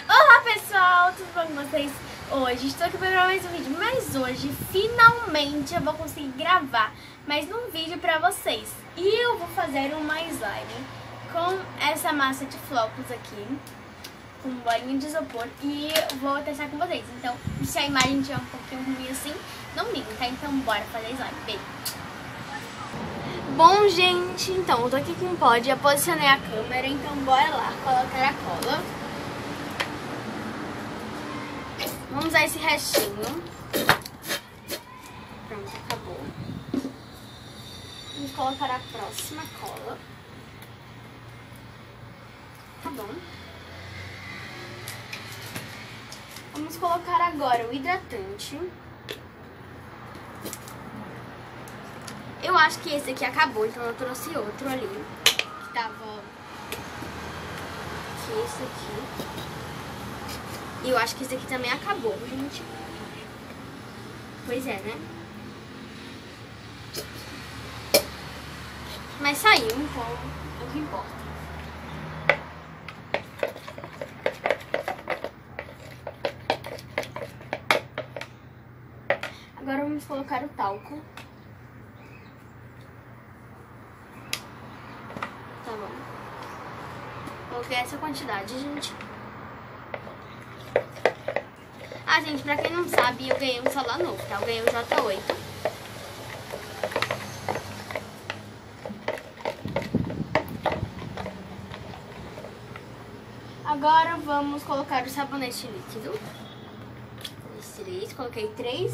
Olá pessoal, tudo bom com vocês? Hoje estou aqui para mais um vídeo, mas hoje finalmente eu vou conseguir gravar mais um vídeo para vocês. E eu vou fazer uma slime com essa massa de flocos aqui, com bolinha de isopor, e vou testar com vocês. Então, se a imagem tiver um pouquinho ruim assim, não liga, tá? Então bora fazer slime, beijo! Bom, gente, então eu tô aqui com o pó, já posicionei a câmera, então bora lá colocar a cola. Vamos usar esse restinho. Pronto, acabou. Vamos colocar a próxima cola. Tá bom. Vamos colocar agora o hidratante. Eu acho que esse aqui acabou, então eu trouxe outro ali. Que tava... aqui, esse aqui. E eu acho que esse aqui também acabou, gente. Pois é, né? Mas saiu, então é o que importa. Agora vamos colocar o talco. Tá bom. Coloquei essa quantidade, gente. Ah, gente, pra quem não sabe, eu ganhei um celular novo, tá? Eu ganhei o J8. Agora vamos colocar o sabonete líquido. Coloquei 3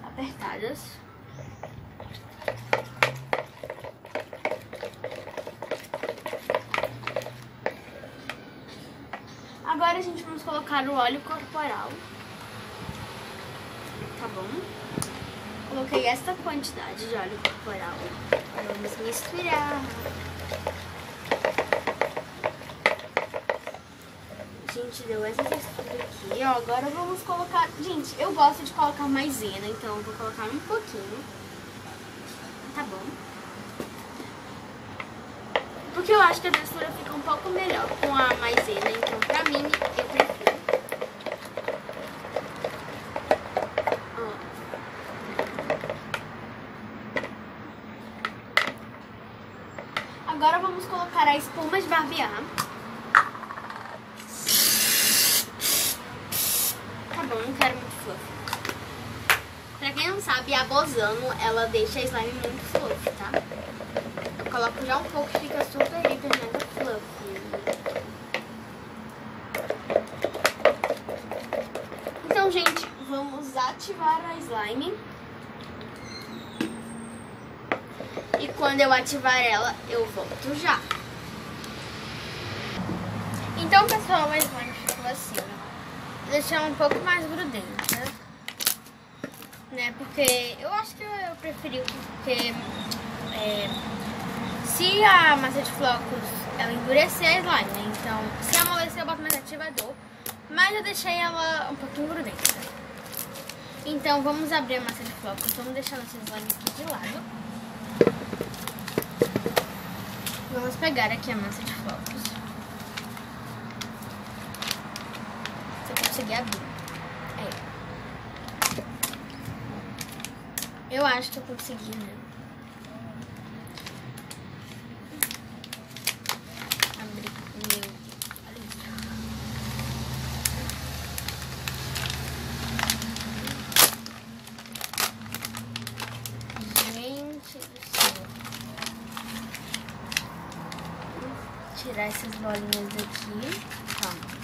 apertadas. Agora a gente vamos colocar o óleo corporal. Tá bom? Coloquei essa quantidade de óleo corporal. Vamos misturar. Gente, deu essa textura aqui, ó. Agora vamos colocar... Gente, eu gosto de colocar maisena, então eu vou colocar um pouquinho. Tá bom? Porque eu acho que a textura fica um pouco melhor com a maisena, então pra mim, eu prefiro. Agora vamos colocar a espuma de barbear. Tá bom, não quero muito fluff. Pra quem não sabe, a Bozano, ela deixa a slime muito fluff, tá? Eu coloco já um pouco e fica super, hiper, mega fluff. Então, gente, vamos ativar a slime. E quando eu ativar ela, eu volto já. Então, pessoal, a slime ficou assim, ó. Vou deixar um pouco mais grudenta, né? Porque eu acho que eu preferi, porque se a massa de flocos, ela endurecer a slime, né? Então, se amolecer, eu boto mais ativador. Mas eu deixei ela um pouquinho grudenta. Então, vamos abrir a massa de flocos. Vamos deixar nossa slime aqui de lado. Vamos pegar aqui a massa de flocos. Se eu conseguir abrir. Eu acho que eu consegui, né? Abrir o meu. Gente do céu. Tirar essas bolinhas daqui. Calma.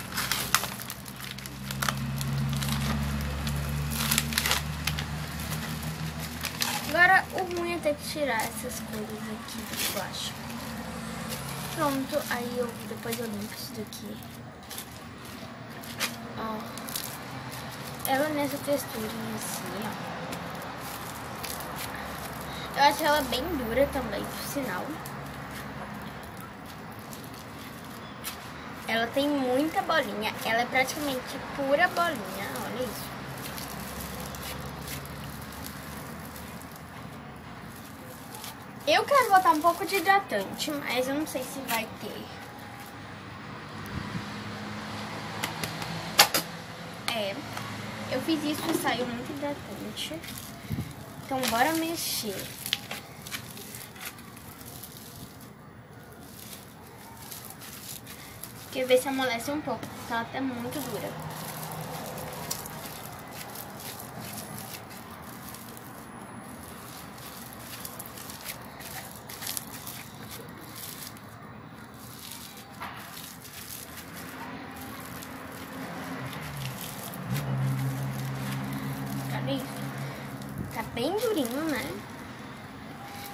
Agora o ruim é ter que tirar essas coisas aqui do plástico. Pronto, aí depois eu limpo isso daqui. Ó. Ela nessa texturinha assim, ó. Eu acho ela bem dura também, por sinal. Ela tem muita bolinha. Ela é praticamente pura bolinha. Olha isso. Eu quero botar um pouco de hidratante, mas eu não sei se vai ter. Eu fiz isso e saiu muito hidratante. Então bora mexer. Quer ver se amolece um pouco, porque ela tá muito dura. Tá bem durinho, né?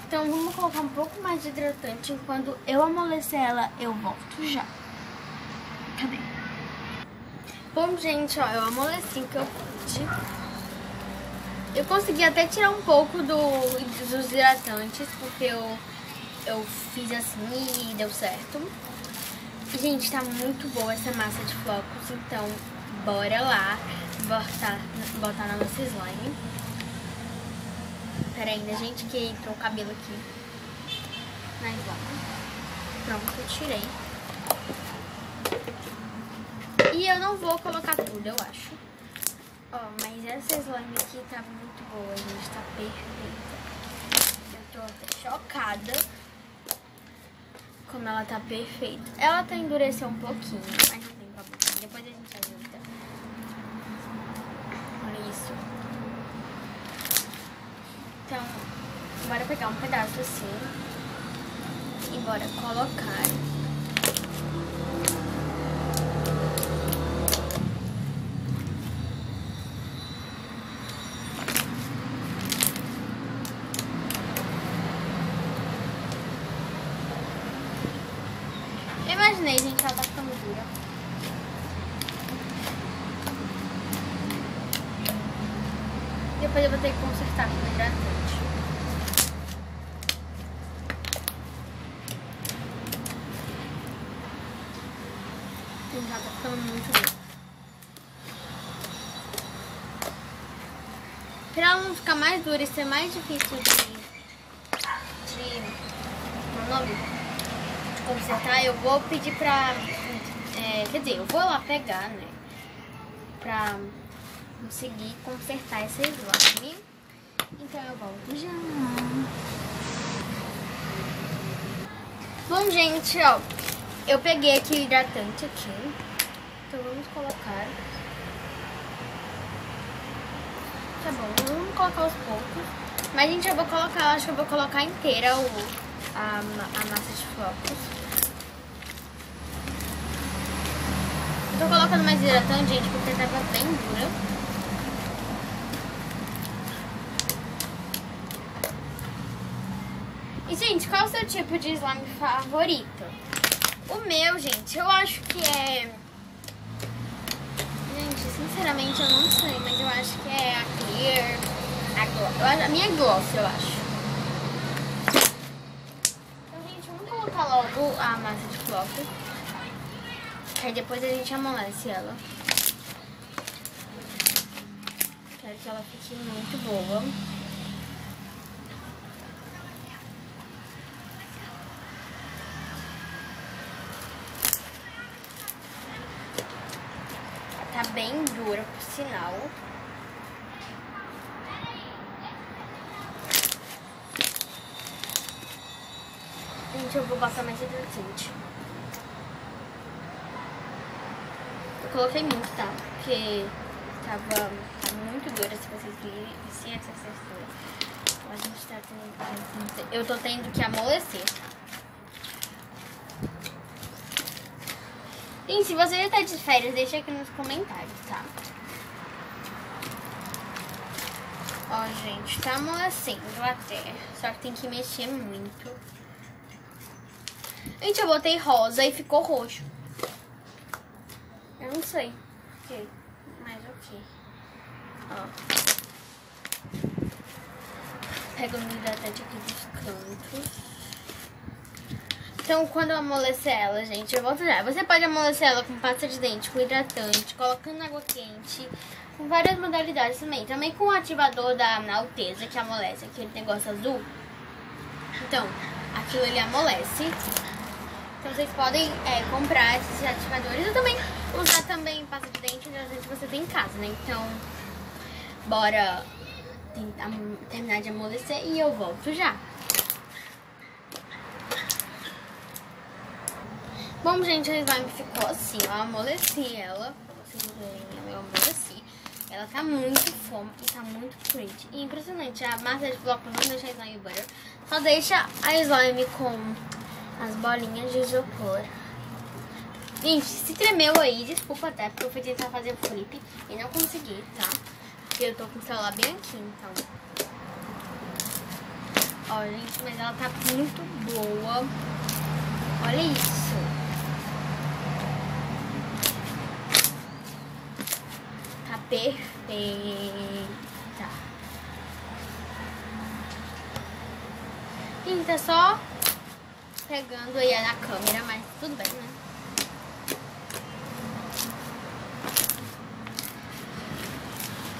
Então vamos colocar um pouco mais de hidratante. Quando eu amolecer ela, eu volto já. Cadê? Bom, gente, ó, eu amoleci o que eu pude. Eu consegui até tirar um pouco dos hidratantes, porque eu fiz assim e deu certo. E, gente, tá muito boa essa massa de flocos, então bora lá botar na nossa slime. Pera ainda, gente, que entrou o cabelo aqui na slime. Pronto, eu tirei. E eu não vou colocar tudo, eu acho. Ó, mas essa slime aqui tá muito boa, gente, tá perfeita. Eu tô até chocada como ela tá perfeita. Ela tá endureceu um pouquinho, mas não tem problema. Depois a gente ajuda. Olha isso. Então, bora pegar um pedaço assim e bora colocar. Imaginei, gente, ela tá ficando dura. Depois eu vou ter que consertar com hidratante. Gente, ela tá ficando muito dura. Pra ela não ficar mais dura e ser mais difícil meu nome? Consertar, eu vou pedir pra... quer dizer, eu vou lá pegar, né? Pra conseguir consertar essa slime. Então eu volto já. Bom, gente, ó. Eu peguei aqui o hidratante aqui. Então vamos colocar. Tá bom, vamos colocar aos poucos. Mas, gente, eu vou colocar, acho que eu vou colocar inteira a massa de flocos. Eu tô colocando mais hidratante, gente, porque tava bem dura. E, gente, qual é o seu tipo de slime favorito? O meu, gente, eu acho que é... Gente, sinceramente, eu não sei, mas eu acho que é a Clear, a Gloss. A minha é Gloss, eu acho. Então, gente, vamos colocar logo a massa de flocos. Aí depois a gente amolece ela. Quero que ela fique muito boa. Tá bem dura, por sinal. Gente, eu vou botar mais hidratante. Eu coloquei muito, tá? Porque tava muito dura, se vocês virem. Se essa textura. A gente tá tendo... Eu tô tendo que amolecer. Gente, se você já tá de férias, deixa aqui nos comentários, tá? Ó, gente, tá amolecendo até. Só que tem que mexer muito. Gente, eu botei rosa e ficou roxo. Eu não sei. Ok, mas ok. Ó. Pegando o hidratante aqui dos cantos. Então, quando eu amolecer ela, gente, eu volto já. Você pode amolecer ela com pasta de dente, com hidratante, colocando água quente, com várias modalidades também. Também com o ativador da Alteza, que amolece, aquele negócio azul. Então, aquilo ele amolece. Então, vocês podem comprar esses ativadores. Eu também usar também pasta de dente, hidratante, você tô em casa, né? Então, bora tentar terminar de amolecer e eu volto já. Bom, gente, a slime ficou assim. Eu amoleci ela, pra vocês verem, eu amoleci. Ela tá muito fofa e tá muito pretty. E impressionante, a massa de bloco não deixa a slime butter, só deixa a slime com as bolinhas de isopor. Gente, se tremeu aí, desculpa até, porque eu fui tentar fazer o flip e não consegui, tá? Porque eu tô com o celular bem aqui, então. Ó, gente, mas ela tá muito boa. Olha isso. Tá perfeita. Gente, tá só pegando aí na câmera, mas tudo bem, né?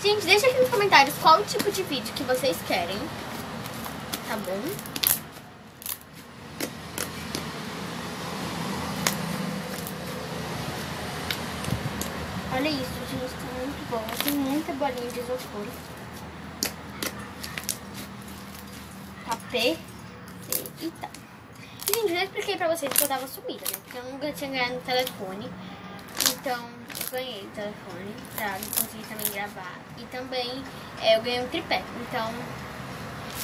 Gente, deixa aqui nos comentários qual o tipo de vídeo que vocês querem, tá bom? Olha isso, gente, tá muito bom. Tem muita bolinha de isopor. Tá perfeita. Gente, eu já expliquei pra vocês que eu tava sumida, né? Porque eu nunca tinha ganhado no telefone. Então, eu ganhei o telefone pra conseguir também gravar. E também eu ganhei um tripé. Então,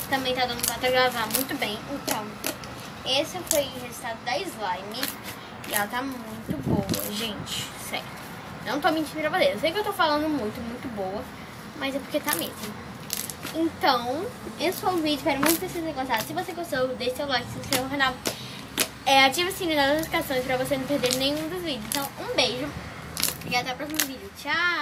também tá dando pra gravar muito bem. Então, esse foi o resultado da slime. E ela tá muito boa, gente. Sério. Não tô mentindo pra vocês. Eu sei que eu tô falando muito boa. Mas é porque tá mesmo. Então, esse foi o vídeo. Espero muito que vocês tenham gostado. Se você gostou, deixe seu like, se inscreva no canal. Ative o sininho das notificações pra você não perder nenhum dos vídeos. Então, um beijo. E até o próximo vídeo. Tchau!